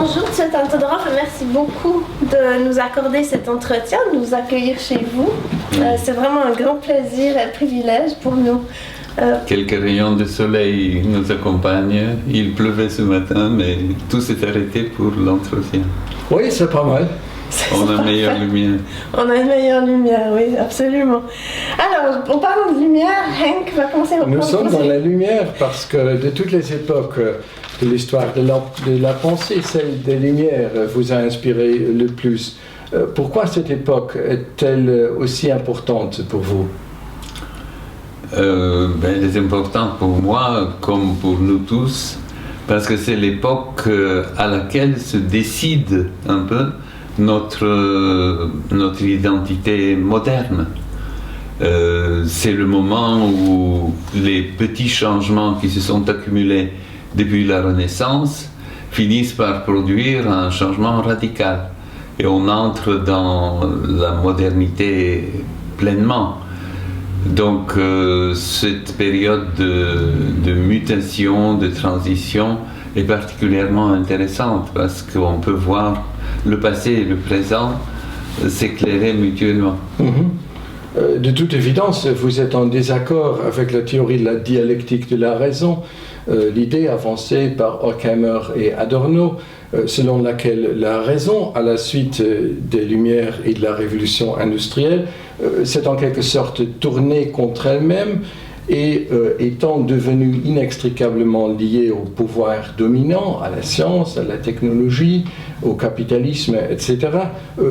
bonjour, M. Todorov, merci beaucoup de nous accorder cet entretien, de nous accueillir chez vous. C'est vraiment un grand plaisir et un privilège pour nous. Quelques rayons de soleil nous accompagnent. Il pleuvait ce matin, mais tout s'est arrêté pour l'entretien. Oui, c'est pas mal. On a une meilleure lumière. On a une meilleure lumière, oui, absolument. Alors, en parlant de lumière, Henk va commencer à Nous sommes dans la lumière parce que de toutes les époques de l'histoire de la pensée, celle des Lumières vous a inspiré le plus. Pourquoi cette époque est-elle aussi importante pour vous? Elle est importante pour moi comme pour nous tous parce que c'est l'époque à laquelle se décide un peu notre identité moderne. C'est le moment où les petits changements qui se sont accumulés depuis la Renaissance finissent par produire un changement radical. Et on entre dans la modernité pleinement. Donc cette période de mutation, de transition est particulièrement intéressante parce qu'on peut voir le passé et le présent s'éclairer mutuellement. De toute évidence, vous êtes en désaccord avec la théorie de la dialectique de la raison, l'idée avancée par Horkheimer et Adorno, selon laquelle la raison, à la suite des Lumières et de la Révolution industrielle, s'est en quelque sorte tournée contre elle-même et étant devenue inextricablement liée au pouvoir dominant, à la science, à la technologie, au capitalisme, etc.,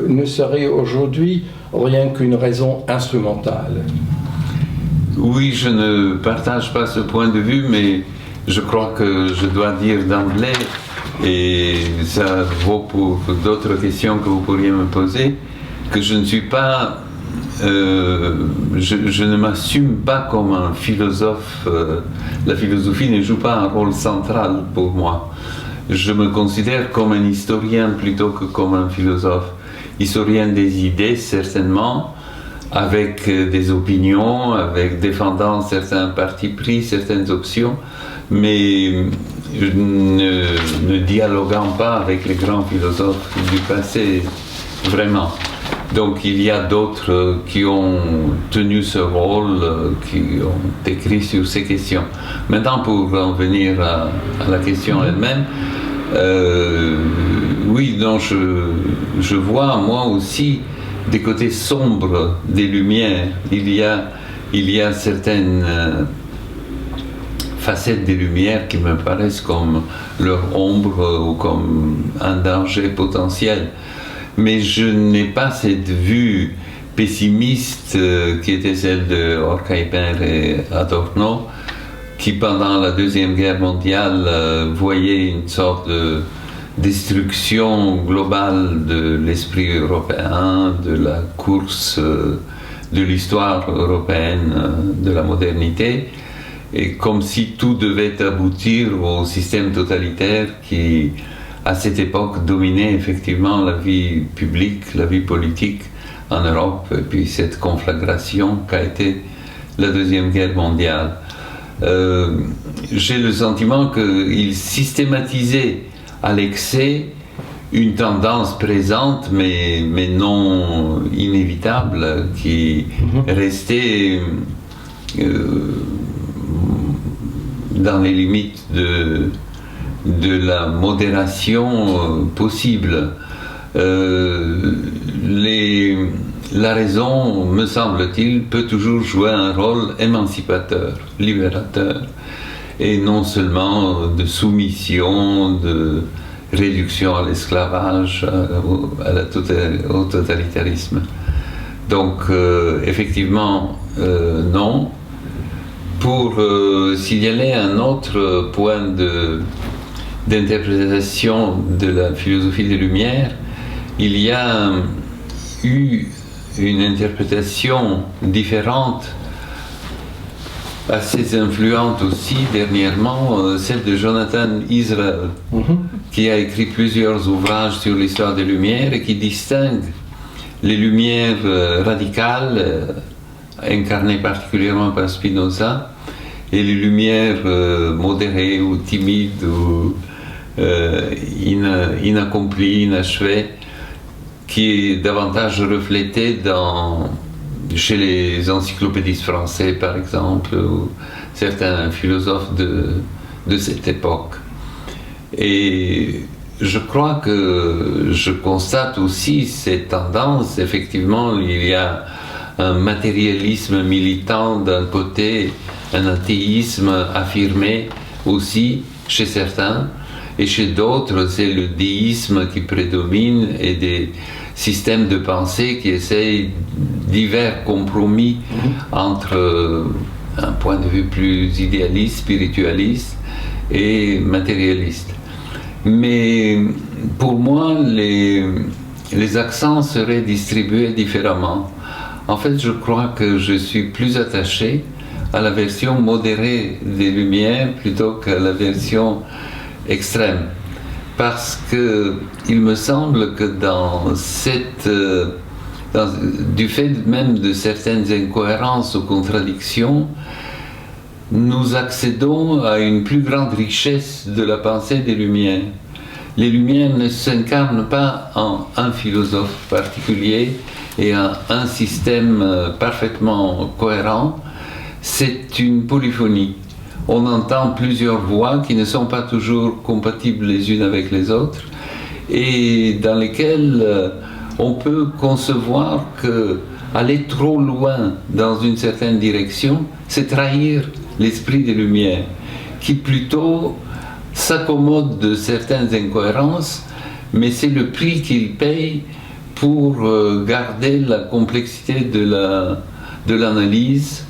ne serait aujourd'hui rien qu'une raison instrumentale. Oui, je ne partage pas ce point de vue, mais je crois que je dois dire d'emblée, et ça vaut pour d'autres questions que vous pourriez me poser, que je ne suis pas... je ne m'assume pas comme un philosophe. La philosophie ne joue pas un rôle central pour moi. Je me considère comme un historien plutôt que comme un philosophe. Historien des idées, certainement, avec des opinions, avec défendant certains partis pris, certaines options, mais ne dialoguant pas avec les grands philosophes du passé, vraiment. Donc il y a d'autres qui ont tenu ce rôle, qui ont écrit sur ces questions. Maintenant, pour en venir à la question elle-même, oui, donc je vois moi aussi des côtés sombres des Lumières. Il y a certaines facettes des Lumières qui me paraissent comme leur ombre ou comme un danger potentiel. Mais je n'ai pas cette vue pessimiste qui était celle de Horkheimer et Adorno, qui pendant la Deuxième Guerre mondiale voyaient une sorte de destruction globale de l'esprit européen, de la course de l'histoire européenne, de la modernité, et comme si tout devait aboutir au système totalitaire qui, à cette époque, dominait effectivement la vie publique, la vie politique en Europe, et puis cette conflagration qu'a été la Deuxième Guerre mondiale. J'ai le sentiment qu'il systématisait à l'excès une tendance présente, mais non inévitable, qui restait dans les limites de la modération possible. La raison, me semble-t-il, peut toujours jouer un rôle émancipateur, libérateur, et non seulement de soumission, de réduction à l'esclavage, au totalitarisme. Donc, effectivement, non. Pour signaler un autre point d'interprétation de la philosophie des Lumières, il y a eu une interprétation différente, assez influente aussi dernièrement, celle de Jonathan Israel, qui a écrit plusieurs ouvrages sur l'histoire des Lumières et qui distingue les Lumières radicales, incarnées particulièrement par Spinoza, et les Lumières modérées ou timides ou inaccompli, inachevé, qui est davantage reflété chez les encyclopédistes français, par exemple, ou certains philosophes de cette époque. Et je crois que je constate aussi ces tendances. Effectivement, il y a un matérialisme militant d'un côté, un athéisme affirmé aussi chez certains, et chez d'autres, c'est le déisme qui prédomine et des systèmes de pensée qui essayent divers compromis entre un point de vue plus idéaliste, spiritualiste et matérialiste. Mais pour moi, les accents seraient distribués différemment. En fait, je crois que je suis plus attaché à la version modérée des Lumières plutôt qu'à la version extrême. Parce qu'il me semble que du fait même de certaines incohérences ou contradictions, nous accédons à une plus grande richesse de la pensée des Lumières. Les Lumières ne s'incarnent pas en un philosophe particulier et en un système parfaitement cohérent, c'est une polyphonie. On entend plusieurs voix qui ne sont pas toujours compatibles les unes avec les autres et dans lesquelles on peut concevoir qu'aller trop loin dans une certaine direction, c'est trahir l'esprit des Lumières, qui plutôt s'accommode de certaines incohérences, mais c'est le prix qu'il paye pour garder la complexité de l'analyse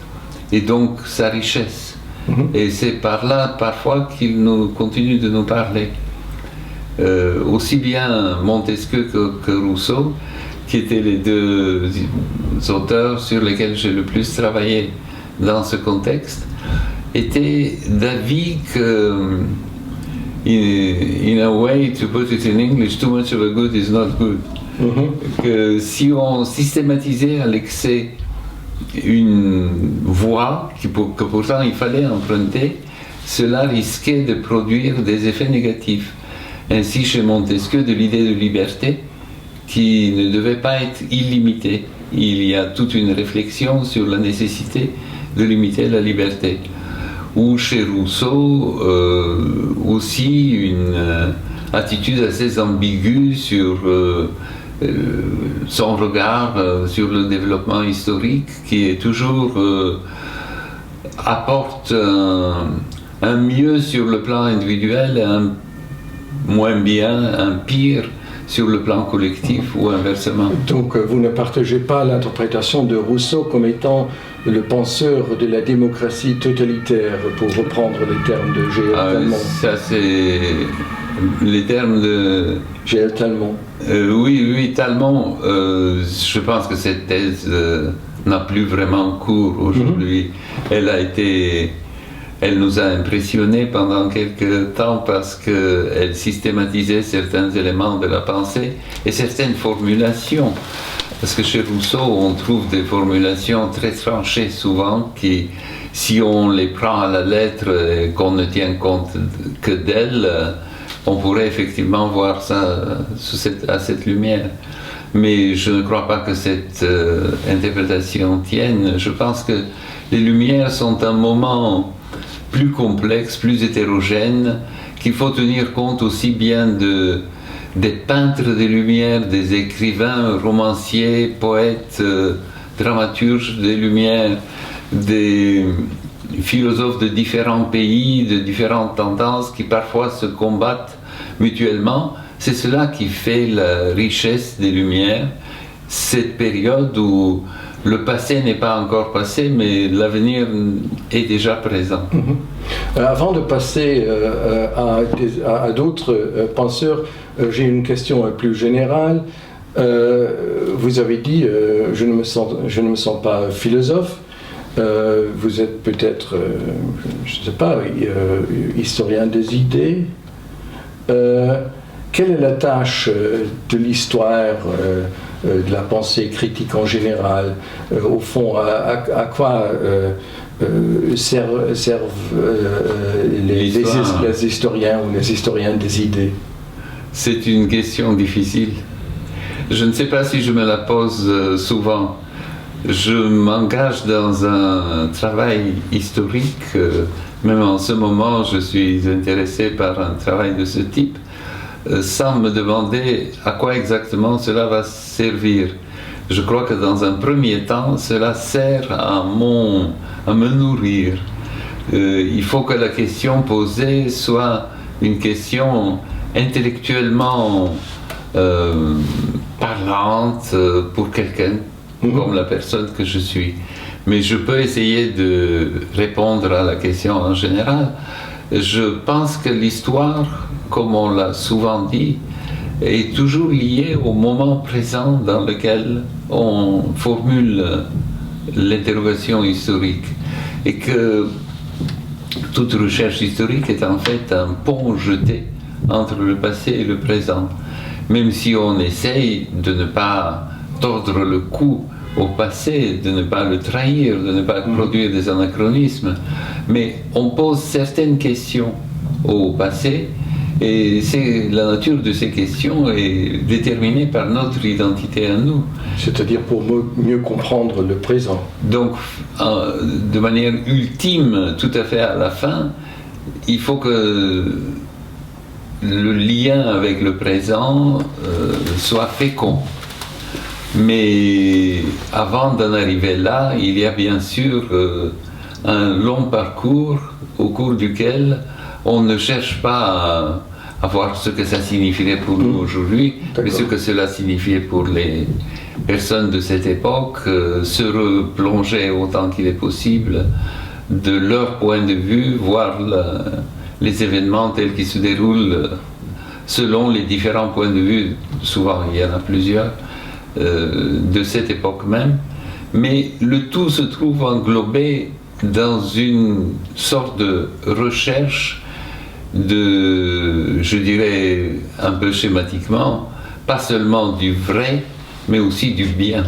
et donc sa richesse. Et c'est par là parfois qu'il continue de nous parler. Aussi bien Montesquieu que Rousseau, qui étaient les deux auteurs sur lesquels j'ai le plus travaillé dans ce contexte, étaient d'avis que, in a way, to put it in English, too much of a good is not good. Que si on systématisait à l'excès une voie que pourtant il fallait emprunter, cela risquait de produire des effets négatifs. Ainsi, chez Montesquieu, de l'idée de liberté qui ne devait pas être illimitée. Il y a toute une réflexion sur la nécessité de limiter la liberté. Ou chez Rousseau, aussi une attitude assez ambiguë sur son regard sur le développement historique, qui est toujours apporte un mieux sur le plan individuel et un moins bien, un pire sur le plan collectif ou inversement. Donc vous ne partagez pas l'interprétation de Rousseau comme étant le penseur de la démocratie totalitaire, pour reprendre les termes de G.L. Talmont. Ça c'est les termes de G.L. Talmont. Oui, Talmont. Je pense que cette thèse n'a plus vraiment cours aujourd'hui. Elle nous a impressionnés pendant quelques temps parce qu'elle systématisait certains éléments de la pensée et certaines formulations. Parce que chez Rousseau, on trouve des formulations très tranchées souvent qui, si on les prend à la lettre et qu'on ne tient compte que d'elles, on pourrait effectivement voir ça à cette lumière. Mais je ne crois pas que cette interprétation tienne. Je pense que les Lumières sont un moment plus complexe, plus hétérogène, qu'il faut tenir compte aussi bien des peintres des Lumières, des écrivains, romanciers, poètes, dramaturges des Lumières, des philosophes de différents pays, de différentes tendances qui parfois se combattent mutuellement. C'est cela qui fait la richesse des Lumières, cette période où le passé n'est pas encore passé, mais l'avenir est déjà présent. Avant de passer à d'autres penseurs, j'ai une question plus générale. Vous avez dit je ne me sens pas philosophe. Vous êtes peut-être, je ne sais pas, historien des idées. Quelle est la tâche de l'histoire, de la pensée critique en général? Au fond, à quoi servent les historiens ou les historiens des idées? C'est une question difficile. Je ne sais pas si je me la pose souvent. Je m'engage dans un travail historique. Même en ce moment, je suis intéressé par un travail de ce type, sans me demander à quoi exactement cela va servir. Je crois que dans un premier temps, cela sert à me nourrir. Il faut que la question posée soit une question intellectuellement parlante pour quelqu'un, comme la personne que je suis. Mais je peux essayer de répondre à la question en général. Je pense que l'histoire, comme on l'a souvent dit, est toujours liée au moment présent dans lequel on formule l'interrogation historique. Et que toute recherche historique est en fait un pont jeté entre le passé et le présent. Même si on essaye de ne pas tordre le cou au passé, de ne pas le trahir, de ne pas produire des anachronismes, mais on pose certaines questions au passé, et la nature de ces questions est déterminée par notre identité à nous. C'est-à-dire pour mieux comprendre le présent. Donc, de manière ultime, tout à fait à la fin, il faut que le lien avec le présent soit fécond. Mais avant d'en arriver là, il y a bien sûr un long parcours au cours duquel on ne cherche pas à voir ce que ça signifierait pour nous aujourd'hui, mais ce que cela signifiait pour les personnes de cette époque, se replonger autant qu'il est possible de leur point de vue, voir les événements tels qu'ils se déroulent selon les différents points de vue, souvent il y en a plusieurs, de cette époque même, mais le tout se trouve englobé dans une sorte de recherche je dirais un peu schématiquement, pas seulement du vrai, mais aussi du bien.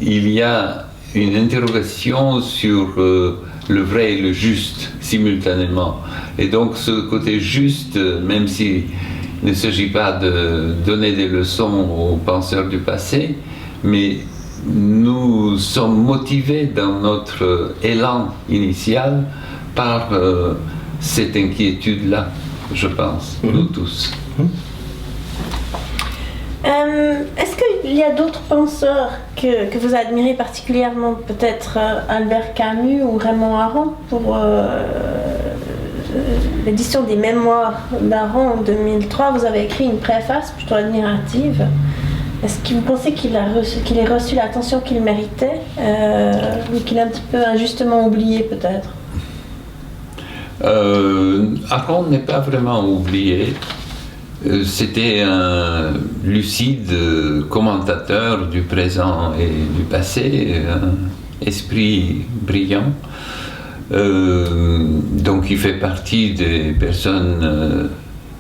Il y a une interrogation sur le vrai et le juste simultanément. Et donc ce côté juste, même s'il ne s'agit pas de donner des leçons aux penseurs du passé, mais nous sommes motivés dans notre élan initial par cette inquiétude-là, je pense, nous tous. Est-ce qu'il y a d'autres penseurs que vous admirez particulièrement, peut-être Albert Camus ou Raymond Aron, pour l'édition des Mémoires d'Aron en 2003, vous avez écrit une préface plutôt admirative. Est-ce que vous pensez qu'il ait reçu l'attention qu'il méritait, ou qu'il est un petit peu injustement oublié peut-être? Aron n'est pas vraiment oublié. C'était un lucide commentateur du présent et du passé, un esprit brillant. Donc il fait partie des personnes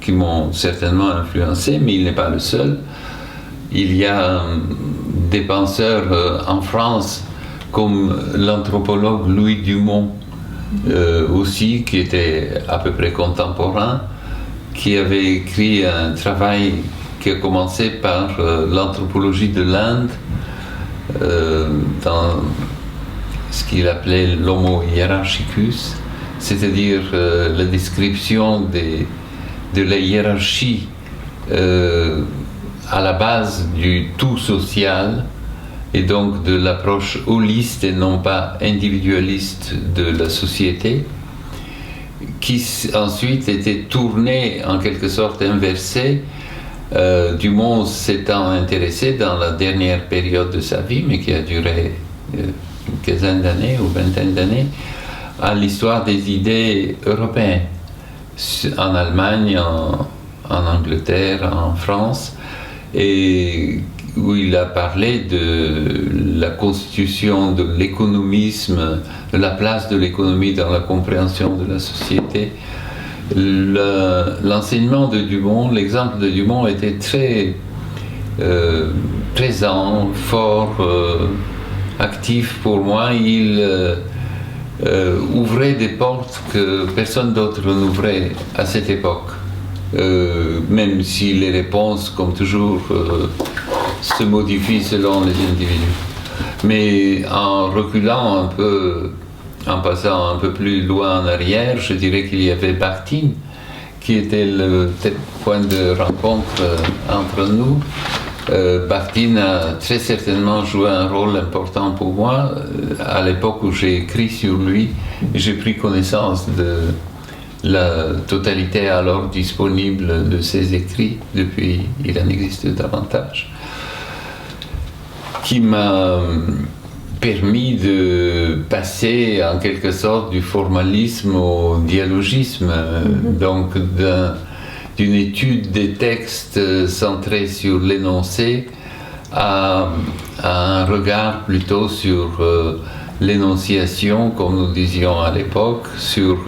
qui m'ont certainement influencé, mais il n'est pas le seul. Il y a des penseurs en France comme l'anthropologue Louis Dumont, aussi, qui était à peu près contemporain, qui avait écrit un travail qui a commencé par l'anthropologie de l'Inde, dans ce qu'il appelait l'homo hierarchicus, c'est-à-dire la description de la hiérarchie à la base du tout social, et donc de l'approche holiste et non pas individualiste de la société, qui ensuite était tournée, en quelque sorte inversée. Dumont s'étant intéressé dans la dernière période de sa vie, mais qui a duré une quinzaine d'années ou vingtaine d'années, à l'histoire des idées européennes, en Allemagne, en Angleterre, en France, et où il a parlé de la constitution de l'économisme, de la place de l'économie dans la compréhension de la société. L'enseignement de Dumont, l'exemple de Dumont était très présent, fort, actif pour moi. ouvrait des portes que personne d'autre n'ouvrait à cette époque. Même si les réponses, comme toujours, se modifient selon les individus. Mais en reculant un peu, en passant un peu plus loin en arrière, je dirais qu'il y avait Bakhtin, qui était le point de rencontre entre nous. Bakhtin a très certainement joué un rôle important pour moi à l'époque où j'ai écrit sur lui. J'ai pris connaissance de la totalité alors disponible de ses écrits. Depuis, il en existe davantage, qui m'a permis de passer en quelque sorte du formalisme au dialogisme, donc d'une étude des textes centrés sur l'énoncé à un regard plutôt sur l'énonciation, comme nous disions à l'époque, sur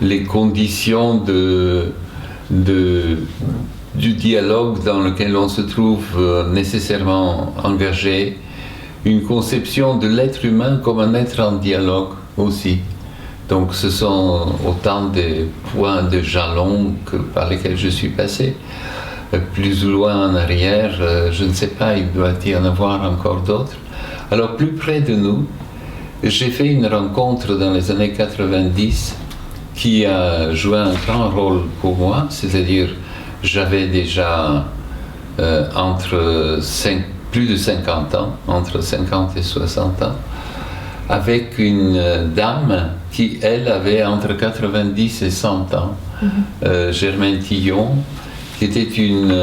les conditions du dialogue dans lequel on se trouve nécessairement engagé, une conception de l'être humain comme un être en dialogue aussi. Donc ce sont autant des points de jalon par lesquels je suis passé. Plus ou loin en arrière, je ne sais pas, il doit y en avoir encore d'autres. Alors plus près de nous, j'ai fait une rencontre dans les années 90 qui a joué un grand rôle pour moi, c'est-à-dire j'avais déjà plus de 50 ans, entre 50 et 60 ans, avec une dame qui, elle, avait entre 90 et 100 ans, Germaine Tillon, qui était une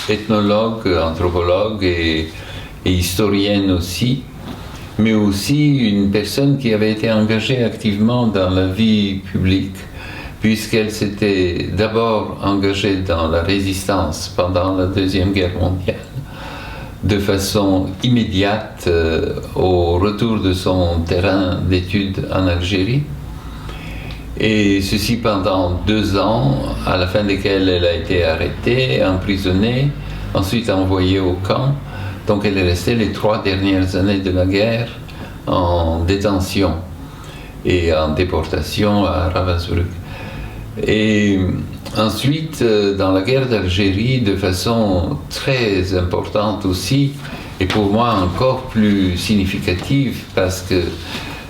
ethnologue, anthropologue et historienne aussi, mais aussi une personne qui avait été engagée activement dans la vie publique, puisqu'elle s'était d'abord engagée dans la résistance pendant la Deuxième Guerre mondiale, de façon immédiate au retour de son terrain d'études en Algérie, et ceci pendant 2 ans, à la fin desquels elle a été arrêtée, emprisonnée, ensuite envoyée au camp. Donc elle est restée les 3 dernières années de la guerre en détention et en déportation à Ravensbrück. Et ensuite, dans la guerre d'Algérie, de façon très importante aussi, et pour moi encore plus significative, parce que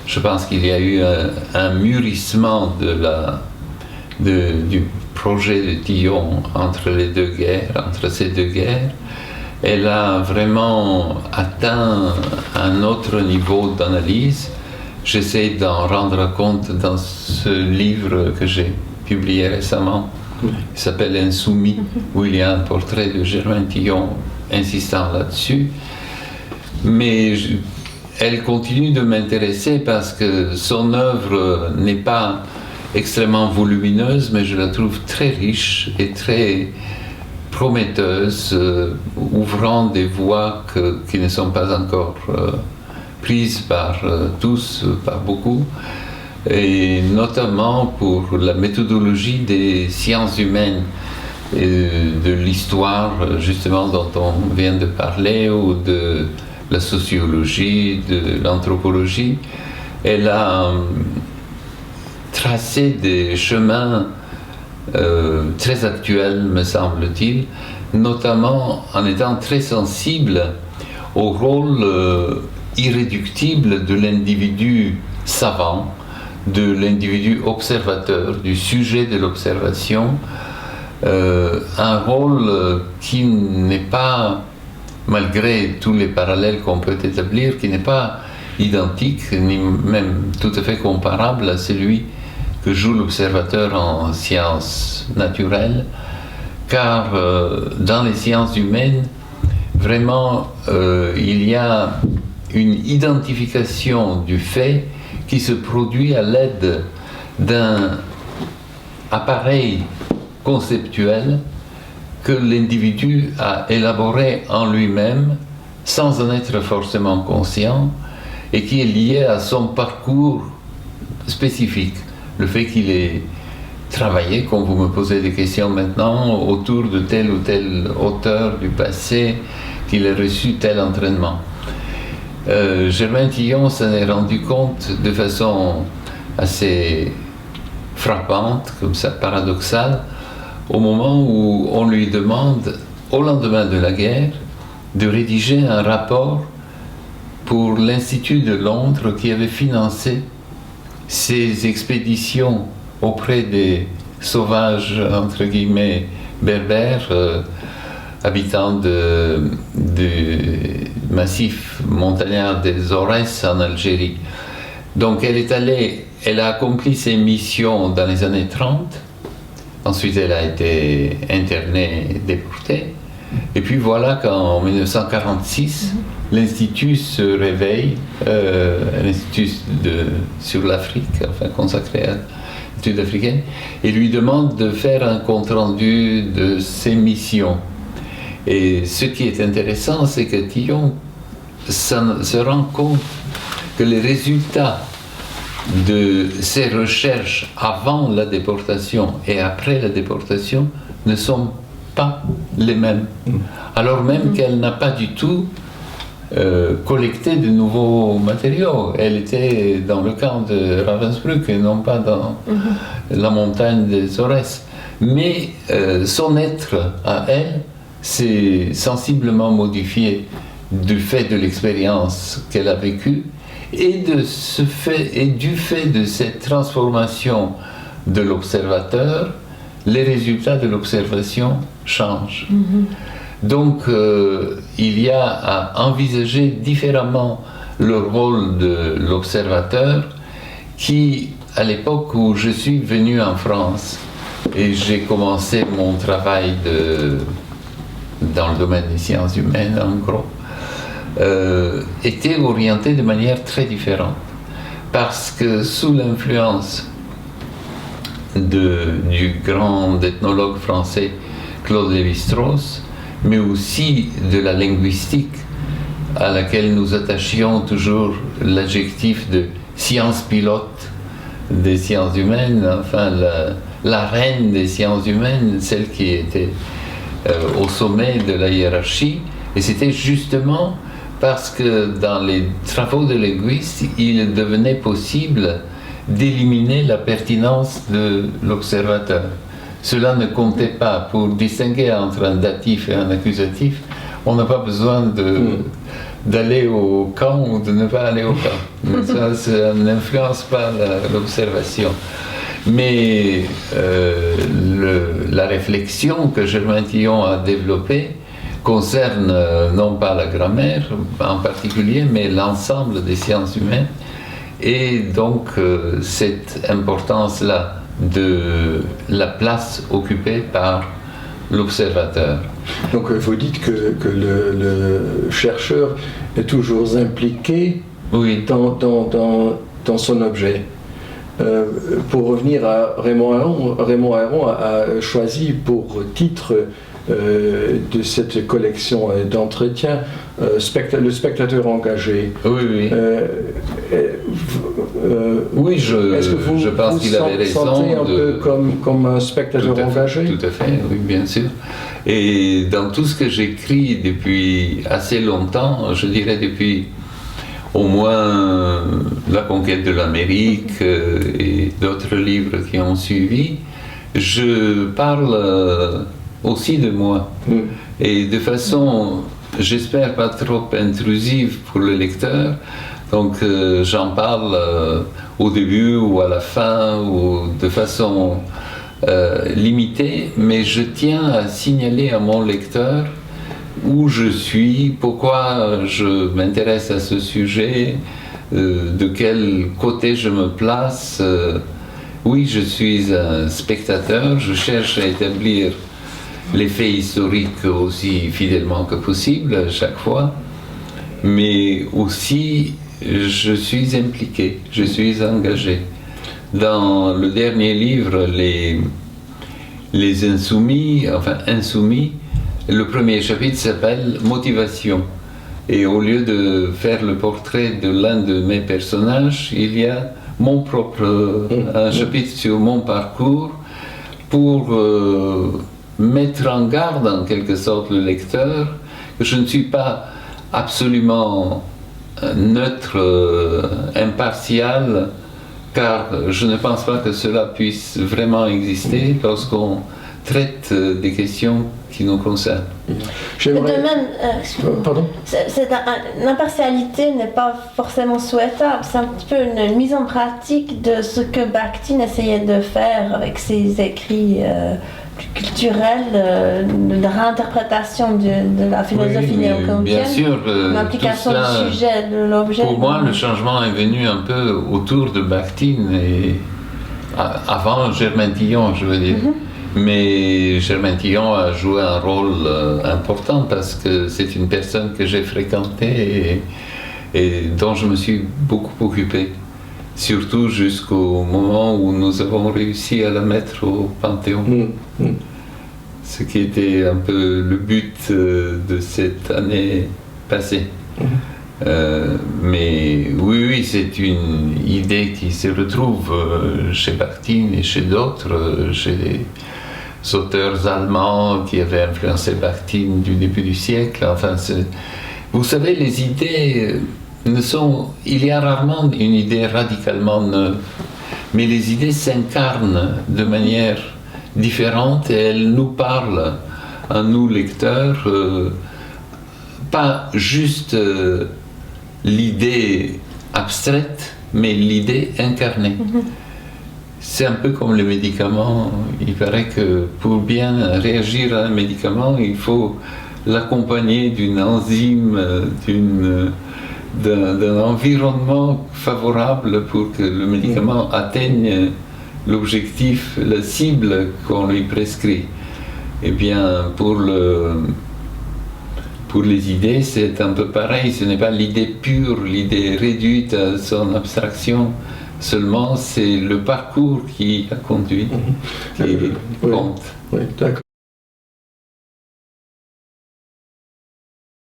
je pense qu'il y a eu un mûrissement du projet de Tillon entre ces deux guerres. Elle a vraiment atteint un autre niveau d'analyse. J'essaie d'en rendre compte dans ce livre que j'ai publié récemment, qui s'appelle Insoumis, où il y a un portrait de Germaine Tillon insistant là-dessus. Mais elle continue de m'intéresser parce que son œuvre n'est pas extrêmement volumineuse, mais je la trouve très riche et très prometteuse, ouvrant des voies qui ne sont pas encore prises par tous, par beaucoup, et notamment pour la méthodologie des sciences humaines et de l'histoire, justement, dont on vient de parler, ou de la sociologie, de l'anthropologie. Elle a tracé des chemins très actuels, me semble-t-il, notamment en étant très sensible au rôle irréductible de l'individu savant, de l'individu observateur, du sujet de l'observation, un rôle qui n'est pas, malgré tous les parallèles qu'on peut établir, qui n'est pas identique, ni même tout à fait comparable à celui que joue l'observateur en sciences naturelles, car dans les sciences humaines, vraiment, il y a une identification du fait qui se produit à l'aide d'un appareil conceptuel que l'individu a élaboré en lui-même sans en être forcément conscient et qui est lié à son parcours spécifique. Le fait qu'il ait travaillé, comme vous me posez des questions maintenant, autour de tel ou tel auteur du passé, qu'il ait reçu tel entraînement. Germain Tillon s'en est rendu compte de façon assez frappante, comme ça, paradoxale, au moment où on lui demande, au lendemain de la guerre, de rédiger un rapport pour l'Institut de Londres qui avait financé ces expéditions auprès des sauvages, entre guillemets, berbères, habitants du massif montagnard des Aurès en Algérie. Donc elle a accompli ses missions dans les années 30, ensuite elle a été internée, déportée, et puis voilà qu'en 1946, l'Institut se réveille, l'Institut sur l'Afrique, enfin consacré à l'étude africaine, et lui demande de faire un compte-rendu de ses missions. Et ce qui est intéressant, c'est que Tillon se rend compte que les résultats de ses recherches avant la déportation et après la déportation ne sont pas les mêmes. Alors même qu'elle n'a pas du tout collecté de nouveaux matériaux. Elle était dans le camp de Ravensbrück et non pas dans la montagne des Aurès. Mais son être à elle s'est sensiblement modifié du fait de l'expérience qu'elle a vécue et du fait de cette transformation de l'observateur, les résultats de l'observation changent. Donc il y a à envisager différemment le rôle de l'observateur qui, à l'époque où je suis venu en France et j'ai commencé mon travail dans le domaine des sciences humaines en gros, était orienté de manière très différente. Parce que sous l'influence du grand ethnologue français Claude Lévi-Strauss, mais aussi de la linguistique à laquelle nous attachions toujours l'adjectif de science pilote des sciences humaines, enfin la reine des sciences humaines, celle qui était au sommet de la hiérarchie, et c'était justement parce que dans les travaux de linguiste, il devenait possible d'éliminer la pertinence de l'observateur. Cela ne comptait pas. Pour distinguer entre un datif et un accusatif, on n'a pas besoin d'aller au camp ou de ne pas aller au camp. Mais ça n'influence pas l'observation. Mais la réflexion que Germain Tillon a développée concerne non pas la grammaire en particulier, mais l'ensemble des sciences humaines. Et donc cette importance-là de la place occupée par l'observateur. Donc vous dites que le chercheur est toujours impliqué dans son objet. Pour revenir à Raymond Aron a choisi pour titre de cette collection d'entretiens le spectateur engagé. Oui, je pense qu'il avait raison. Sentez un peu comme un spectateur engagé? Tout à fait, oui, bien sûr. Et dans tout ce que j'écris depuis assez longtemps, je dirais depuis au moins La conquête de l'Amérique et d'autres livres qui ont suivi, je parle aussi de moi. Et de façon, j'espère, pas trop intrusive pour le lecteur. Donc j'en parle au début ou à la fin ou de façon limitée, mais je tiens à signaler à mon lecteur où je suis, pourquoi je m'intéresse à ce sujet, de quel côté je me place. Oui, je suis un spectateur, je cherche à établir les faits historiques aussi fidèlement que possible à chaque fois, mais aussi je suis impliqué, je suis engagé. Dans le dernier livre, les Insoumis, le premier chapitre s'appelle Motivation. Et au lieu de faire le portrait de l'un de mes personnages, il y a un chapitre sur mon parcours pour mettre en garde en quelque sorte le lecteur que je ne suis pas absolument neutre, impartial, car je ne pense pas que cela puisse vraiment exister lorsqu'on traite des questions qui nous concernent. De même, Pardon? l'impartialité n'est pas forcément souhaitable. C'est un petit peu une mise en pratique de ce que Bakhtin essayait de faire avec ses écrits plus culturels, de réinterprétation de la philosophie néo-kantienne. Bien sûr, l'implication du sujet, de l'objet. Pour moi, le changement est venu un peu autour de Bakhtin et avant Germain Tillon, je veux dire. Mais Germain Tillon a joué un rôle important parce que c'est une personne que j'ai fréquentée et dont je me suis beaucoup occupé. Surtout jusqu'au moment où nous avons réussi à la mettre au Panthéon. Ce qui était un peu le but de cette année passée. Mais oui, c'est une idée qui se retrouve chez Bakhtin et chez d'autres, chez des auteurs allemands qui avaient influencé Bakhtin du début du siècle. Enfin, vous savez, les idées il y a rarement une idée radicalement neuve, mais les idées s'incarnent de manière différente et elles nous parlent à nous lecteurs, pas juste l'idée abstraite, mais l'idée incarnée. C'est un peu comme les médicaments. Il paraît que pour bien réagir à un médicament, il faut l'accompagner d'une enzyme, d'un environnement favorable pour que le médicament atteigne l'objectif, la cible qu'on lui prescrit. Eh bien, pour les idées, c'est un peu pareil. Ce n'est pas l'idée pure, l'idée réduite à son abstraction. Seulement, c'est le parcours qui a conduit, qui compte. Oui, d'accord.